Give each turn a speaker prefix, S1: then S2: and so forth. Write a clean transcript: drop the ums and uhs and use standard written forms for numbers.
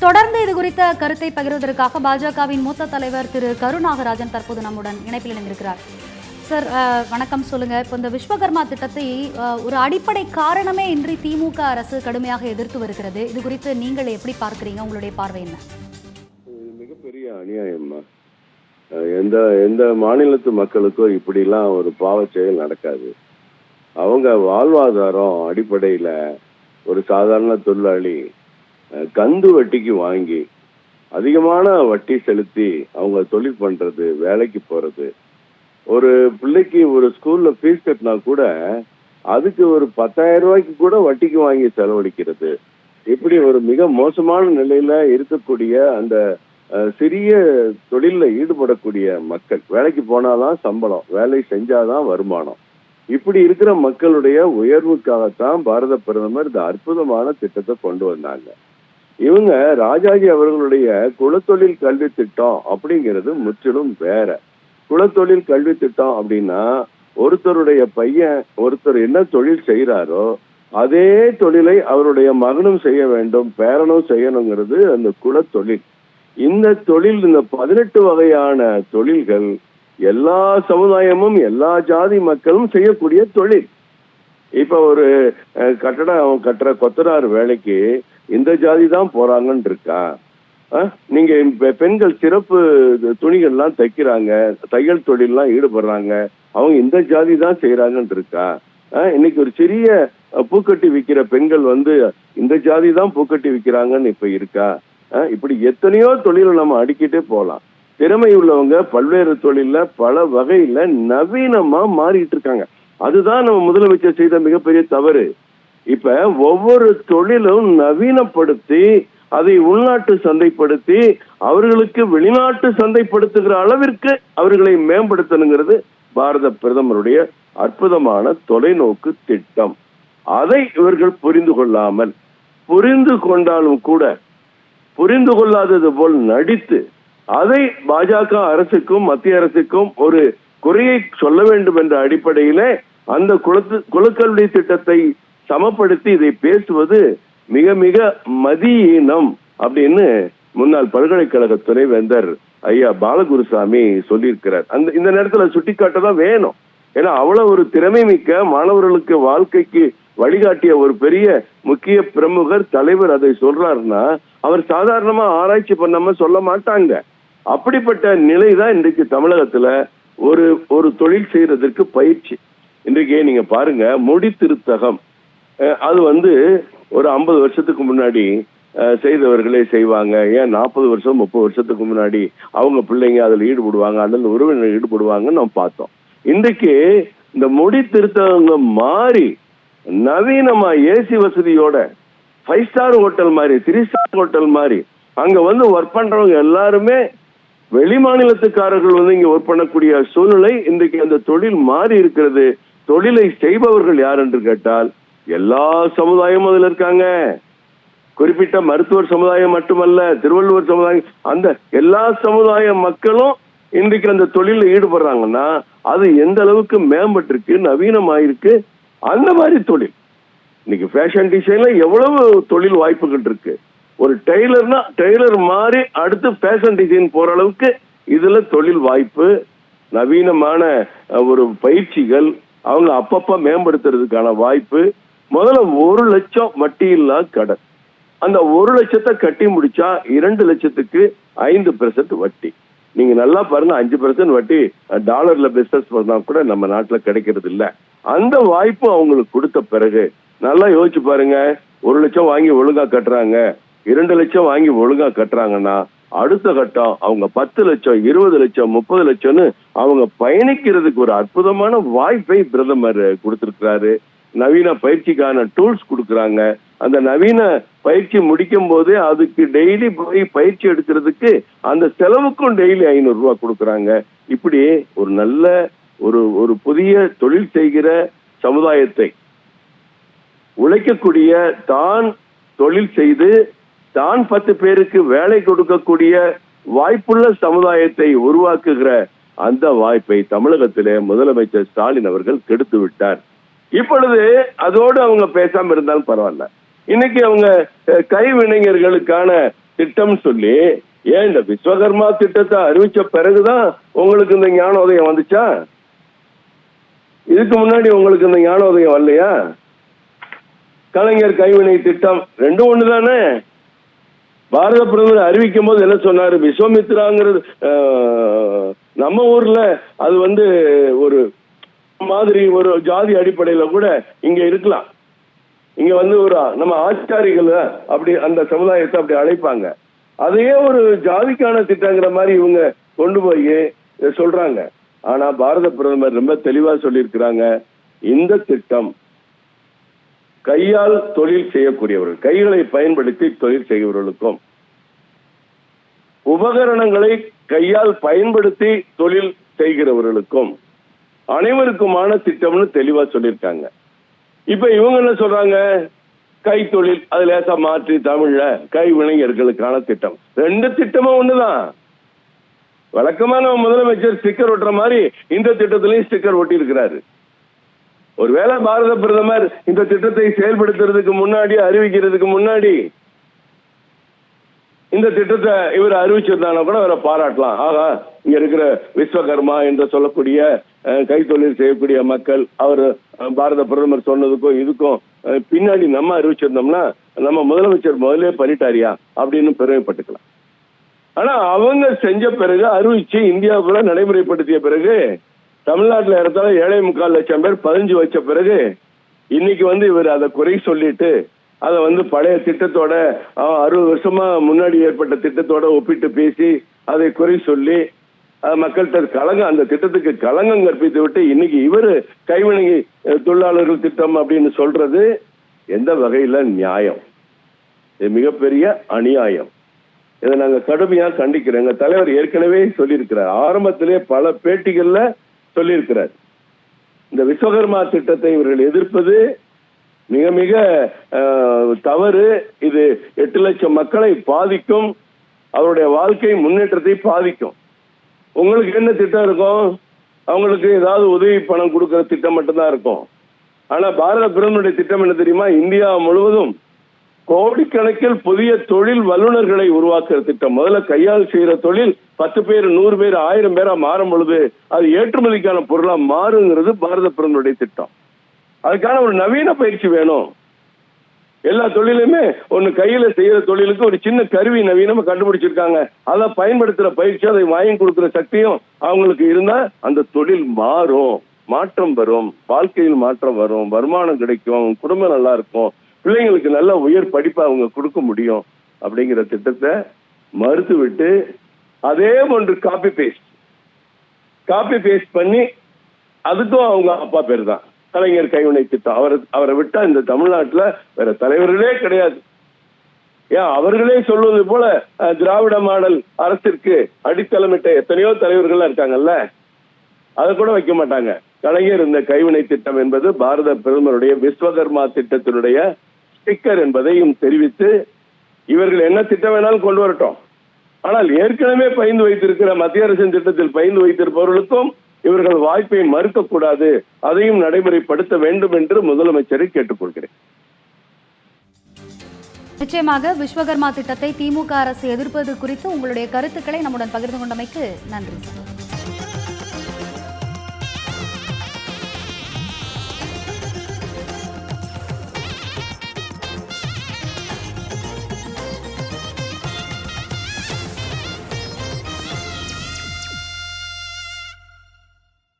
S1: தொடர்ந்து இது குறித்த கருத்தை பகிர்வதற்காக பாஜகவின் மூத்த தலைவர் திரு கருநாகராஜன் தற்போது நம்முடன் இணைப்பில் இணைந்திருக்கிறார். சார் வணக்கம். சொல்லுங்க, இப்போ இந்த விஸ்வகர்மா திட்டத்தை ஒரு அடிப்படை காரணமே இன்றி திமுக அரசு கடுமையாக எதிர்த்து வருகிறது. இது குறித்து நீங்கள் எப்படி பார்க்கிறீங்க? உங்களுடைய பார்வை என்ன?
S2: மிகப்பெரிய அநியாயம்மா. எந்த மாநிலத்து மக்களுக்கும் இப்படிலாம் ஒரு பாவச் செயல் நடக்காது. அவங்க வாழ்வாதாரம் அடிப்படையில ஒரு சாதாரண தொழிலாளி கந்து வட்டிக்கு வாங்கி அதிகமான வட்டி செலுத்தி அவங்க தொழில் பண்றது, வேலைக்கு போறது, ஒரு பிள்ளைக்கு ஒரு ஸ்கூல்ல ஃபீஸ் கட்டினா கூட அதுக்கு ஒரு 10,000 ரூபாய்க்கு கூட வட்டிக்கு வாங்கி செலவழிக்கிறது, இப்படி ஒரு மிக மோசமான நிலையில இருக்கக்கூடிய அந்த சிறிய தொழில ஈடுபடக்கூடிய மக்கள், வேலைக்கு போனாதான் சம்பளம், வேலை செஞ்சாதான் வருமானம், இப்படி இருக்கிற மக்களுடைய உயர்வுக்காகத்தான் பாரத பிரதமர் இந்த அற்புதமான திட்டத்தை கொண்டு வந்தாங்க. இவங்க ராஜாஜி அவர்களுடைய குலத்தொழில் கல்வி திட்டம் அப்படிங்கிறது முற்றிலும் வேற. குலத்தொழில் கல்வி திட்டம் அப்படின்னா ஒருத்தருடைய பையன் ஒருத்தர் என்ன தொழில் செய்யறாரோ அதே தொழிலை அவருடைய மகனும் செய்ய வேண்டும், பேரனும் செய்யணுங்கிறது அந்த குலத்தொழில். இந்த தொழில், இந்த 18 வகையான தொழில்கள் எல்லா சமுதாயமும் எல்லா ஜாதி மக்களும் செய்யக்கூடிய தொழில். இப்ப ஒரு கட்டடம் கட்டுற கொத்தனார் வேலைக்கு இந்த ஜாதி தான் போறாங்கன்னு இருக்கா? நீங்க பெண்கள் சிறப்பு துணிகள்லாம் தைக்கிறாங்க, தையல் தொழில்லாம் ஈடுபடுறாங்க, அவங்க இந்த ஜாதி தான் செய்யறாங்கன்னு இருக்கா? இன்னைக்கு ஒரு சிறிய பூக்கட்டி விற்கிற பெண்கள் இந்த ஜாதி தான் பூக்கட்டி விற்கிறாங்கன்னு இப்ப இருக்கா? இப்படி எத்தனையோ தொழிலை நம்ம அடிக்கிட்டே போகலாம். திறமை உள்ளவங்க பல்வேறு தொழில பல வகையில நவீனமா மாறிட்டு இருக்காங்க. அதுதான் நம்ம முதலமைச்சர் செய்த மிகப்பெரிய தவறு. இப்ப ஒவ்வொரு தொழிலும் நவீனப்படுத்தி அதை உள்நாட்டு சந்தைப்படுத்தி அவர்களுக்கு வெளிநாட்டு சந்தைப்படுத்துகிற அளவிற்கு அவர்களை மேம்படுத்தணுங்கிறது பாரத பிரதமருடைய அற்புதமான தொலைநோக்கு திட்டம். அதை இவர்கள் புரிந்து கொள்ளாமல், புரிந்து கொண்டாலும் கூட புரிந்து கொள்ளாதது போல் நடித்து அதை பாஜக அரசுக்கும் மத்திய அரசுக்கும் ஒரு குறையை சொல்ல வேண்டும் என்ற அடிப்படையிலே அந்த குலக்கல்வி திட்டத்தை சமப்படுத்தி இதை பேசுவது மிக மிக மதியீனம் அப்படின்னு முன்னாள் பல்கலைக்கழக துணைவேந்தர் ஐயா பாலகுருசாமி சொல்லியிருக்கிறார். இந்த நேரத்துல சுட்டிக்காட்டதான் வேணும். ஏன்னா அவ்வளவு ஒரு திறமை மிக்க மாணவர்களுக்கு வாழ்க்கைக்கு வழிகாட்டிய ஒரு பெரிய முக்கிய பிரமுகர் தலைவர் அதை சொல்றாருன்னா அவர் சாதாரணமா ஆராய்ச்சி பண்ணாம சொல்ல மாட்டாங்க. அப்படிப்பட்ட நிலைதான் இன்றைக்கு தமிழகத்துல ஒரு தொழில் செய்யறதற்கு பயிற்சி. இன்றைக்கு நீங்க பாருங்க, முடி திருத்தகம், அது ஒரு 50 வருஷத்துக்கு முன்னாடி செய்தவர்களே செய்வாங்க. ஏன் 40 வருஷம் 30 வருஷத்துக்கு முன்னாடி அவங்க பிள்ளைங்க அதுல ஈடுபடுவாங்க, அல்லது உறவினர் ஈடுபடுவாங்கன்னு நம்ம பார்த்தோம். இன்றைக்கு இந்த முடி திருத்தவங்க மாறி நவீனமா ஏசி வசதியோட 5 ஸ்டார் ஹோட்டல் மாதிரி 3 ஸ்டார் ஹோட்டல் மாதிரி அங்க ஒர்க் பண்றவங்க எல்லாருமே வெளி மாநிலத்துக்காரர்கள் இங்க ஒர்க் பண்ணக்கூடிய சூழ்நிலை இன்றைக்கு அந்த தொழில் மாறி இருக்கிறது. தொழிலை செய்பவர்கள் யார் என்று கேட்டால் எல்லா சமுதாயமும் அதுல இருக்காங்க. குறிப்பிட்ட மருத்துவர் சமுதாயம் மட்டுமல்ல, திருவள்ளுவர் சமுதாயம், அந்த எல்லா சமுதாய மக்களும் இன்றைக்கு அந்த தொழில ஈடுபடுறாங்கன்னா அது எந்த அளவுக்கு மேம்பட்டிருக்கு, நவீனமாயிருக்கு. அந்த மாதிரி தொழில் இன்னைக்கு ஃபேஷன் டிசைன்ல எவ்வளவு தொழில் வாய்ப்புகள் இருக்கு. ஒரு டெய்லர்னா டெய்லர் மாதிரி அடுத்து ஃபேஷன் டிசைன் போற அளவுக்கு இதுல தொழில் வாய்ப்பு, நவீனமான ஒரு பயிற்சிகள், அவங்க அப்பப்ப மேம்படுத்துறதுக்கான வாய்ப்பு. முதல்ல 1 லட்சம் வட்டி இல்லா கடன். அந்த 1 லட்சத்தை கட்டி முடிச்சா 2 லட்சத்துக்கு 5% வட்டி. நீங்க நல்லா பாருங்க, 5% வட்டி டாலர்ல பிசினஸ் பண்ணா கூட நம்ம நாட்டுல கிடைக்கிறது இல்ல. அந்த வாய்ப்பு அவங்களுக்கு கொடுத்த பிறகு நல்லா யோசிச்சு பாருங்க, 1 லட்சம் வாங்கி ஒழுங்கா கட்டுறாங்க, 2 லட்சம் வாங்கி ஒழுங்கா கட்டுறாங்கன்னா அடுத்த கட்டம் அவங்க 10 லட்சம் 20 லட்சம் 30 லட்சம்னு அவங்க பயணிக்கிறதுக்கு ஒரு அற்புதமான வாய்ப்பை பிரதமர் கொடுத்திருக்கிறாரு. நவீன பயிற்சிக்கான டூல்ஸ் கொடுக்குறாங்க. அந்த நவீன பயிற்சி முடிக்கும் போது அதுக்கு டெய்லி போய் பயிற்சி எடுக்கிறதுக்கு அந்த செலவுக்கும் டெய்லி 500 ரூபாய் கொடுக்குறாங்க. இப்படி ஒரு நல்ல ஒரு புதிய தொழில் செய்கிற சமுதாயத்தை, உழைக்கக்கூடிய, தான் தொழில் செய்து தான் 10 பேருக்கு வேலை கொடுக்கக்கூடிய வாய்ப்புள்ள சமுதாயத்தை உருவாக்குகிற அந்த வாய்ப்பை தமிழகத்திலே முதலமைச்சர் ஸ்டாலின் அவர்கள் கெடுத்து விட்டார். இப்பொழுது அதோடு அவங்க பேசாம இருந்தாலும் பரவாயில்ல. இன்னைக்கு அவங்க கைவினைஞர்களுக்கான திட்டம் சொல்லி, ஏன் இந்த விஸ்வகர்மா திட்டத்தை அறிவிச்ச பிறகுதான் உங்களுக்கு இந்த ஞானோதயம் வந்துச்சா? இதுக்கு முன்னாடி உங்களுக்கு இந்த ஞானோதயம் வரலையா? கலைஞர் கைவினை திட்டம் ரெண்டும் ஒண்ணுதானே. பாரத பிரதமர் அறிவிக்கும் போது என்ன சொன்னாரு? விஸ்வாமித்ராங்கிறது நம்ம ஊர்ல அது ஒரு மாதிரி ஒரு ஜாதி அடிப்படையில கூட இங்க இருக்கலாம். இங்க ஒரு நம்ம ஆச்சாரிகள் அப்படி அந்த சமுதாயத்தை அப்படி அழைப்பாங்க. அதையே ஒரு ஜாதிக்கான திட்டங்கிற மாதிரி இவங்க கொண்டு போய் சொல்றாங்க. ஆனா பாரத பிரதமர் ரொம்ப தெளிவா சொல்லியிருக்கிறாங்க, இந்த திட்டம் கையால் தொழில் செய்யக்கூடியவர்கள், கைகளை பயன்படுத்தி தொழில் செய்கிறவர்களுக்கும், உபகரணங்களை கையால் பயன்படுத்தி தொழில் செய்கிறவர்களுக்கும் அனைவருக்குமான திட்டம்னு தெளிவா சொல்லியிருக்காங்க. இப்ப இவங்க என்ன சொல்றாங்க? கைத்தொழில், அது லேசா மாற்றி தமிழ்ல கைவினைஞர்களுக்கான திட்டம். ரெண்டு திட்டமும் ஒண்ணுதான். வழக்கமா நம்ம முதலமைச்சர் ஸ்டிக்கர் ஒட்டுற மாதிரி இந்த திட்டத்திலையும் ஸ்டிக்கர் ஒட்டி இருக்கிறாரு. ஒருவேளை பாரத பிரதமர் இந்த திட்டத்தை செயல்படுத்துறதுக்கு முன்னாடி, அறிவிக்கிறதுக்கு முன்னாடி இந்த திட்டத்தை இவர் அறிவிச்சிருந்தாலும் கூட அவரை பாராட்டலாம். ஆகா, இங்க இருக்கிற விஸ்வகர்மா என்று சொல்லக்கூடிய கைத்தொழில் செய்யக்கூடிய மக்கள், அவர் பாரத பிரதமர் சொன்னதுக்கும் இதுக்கும் பின்னாடி நம்ம அறிவிச்சிருந்தோம்னா நம்ம முதலமைச்சர் முதலே பண்ணிட்டாரியா அப்படின்னு பெருமைப்பட்டுக்கலாம். ஆனா அவங்க செஞ்ச பிறகு, அறிவிச்சு இந்தியாவுக்குள்ள நடைமுறைப்படுத்திய பிறகு, தமிழ்நாட்டில் இடத்தால 7.25 லட்சம் பேர் 15 வச்ச பிறகு இன்னைக்கு இவர் அதை குறை சொல்லிட்டு அதை பழைய திட்டத்தோட 60 வருஷமா முன்னாடி ஏற்பட்ட திட்டத்தோட ஒப்பிட்டு பேசி அதை குறை சொல்லி மக்கள்கிட்ட அந்த திட்டத்துக்கு களங்கம் கற்பித்து விட்டு இன்னைக்கு இவரு கைவினை தொழிலாளர்கள் திட்டம் அப்படின்னு சொல்றது எந்த வகையில நியாயம்? இது மிகப்பெரிய அநியாயம். இதை நாங்க கடுமையா கண்டிக்கிறோம். எங்க தலைவர் ஏற்கனவே சொல்லியிருக்கிறார், ஆரம்பத்திலே பல பேட்டிகள்ல சொல்லியிருக்கிறார், இந்த விஸ்வகர்மா திட்டத்தை இவர்கள் எதிர்ப்பது மிக மிக தவறு. இது 8 லட்சம் மக்களை பாதிக்கும், அவருடைய வாழ்க்கை முன்னேற்றத்தை பாதிக்கும். உங்களுக்கு என்ன திட்டம் இருக்கும்? அவங்களுக்கு ஏதாவது உதவி பணம் கொடுக்கிற திட்டம் மட்டும்தான் இருக்கும். ஆனா பாரத பிரதமருடைய திட்டம் என்ன தெரியுமா? இந்தியா முழுவதும் கோடிக்கணக்கில் புதிய தொழில் வல்லுநர்களை உருவாக்குற திட்டம். முதல்ல கையால் செய்யற தொழில் 10 பேர் 100 பேர் 1000 பேரா மாறும் பொழுது அது ஏற்றுமதிக்கான பொருளா மாறுங்கிறது பாரத பிரதமருடைய திட்டம். அதுக்கான ஒரு நவீன பயிற்சி வேணும். எல்லா தொழிலுமே ஒண்ணு கையில செய்யற தொழிலுக்கு ஒரு சின்ன கருவி நவீனமா கண்டுபிடிச்சிருக்காங்க. அதை பயன்படுத்துற பயிற்சி, அதை வாங்கி கொடுக்கிற சக்தியும் அவங்களுக்கு இருந்தா அந்த தொழில் மாறும், மாற்றம் வரும், வாழ்க்கையில் மாற்றம் வரும், வருமானம் கிடைக்கும், குடும்பம் நல்லா இருக்கும், பிள்ளைங்களுக்கு நல்ல உயர் படிப்பை அவங்க கொடுக்க முடியும். அப்படிங்கிற திட்டத்தை மறுத்து விட்டு அதே ஒன்று காப்பி பேஸ்ட் பண்ணி அதுக்கும் அவங்க அப்பா பேர் தான் கலைஞர் கைவினை திட்டம். அவரை விட்டா இந்த தமிழ்நாட்டுல வேற தலைவர்களே கிடையாது. ஏன் அவர்களே சொல்வது போல திராவிட மாடல் அரசிற்கு அடித்தளமிட்ட எத்தனையோ தலைவர்கள் இருக்காங்கல்ல, அதை கூட வைக்க மாட்டாங்க. கலைஞர் இந்த கைவினை திட்டம் என்பது பாரத பிரதமருடைய விஸ்வகர்மா திட்டத்தினுடைய ஸ்டிக்கர் என்பதையும் தெரிவித்து, இவர்கள் என்ன திட்டம் வேணாலும் கொண்டு வரட்டும், ஆனால் ஏற்கனவே பயின்று வைத்திருக்கிற மத்திய அரசின் திட்டத்தில் பயின்று வைத்திருப்பவர்களுக்கும் இவர்கள் வாய்ப்பை மறுக்கக்கூடாது, அதையும் நடைமுறைப்படுத்த வேண்டும் என்று முதலமைச்சரை கேட்டுக்கொள்கிறேன்.
S1: நிச்சயமாக விஸ்வகர்மா திட்டத்தை திமுக அரசு எதிர்ப்பது குறித்து உங்களுடைய கருத்துக்களை நம்முடன் பகிர்ந்து கொண்டமைக்கு நன்றி.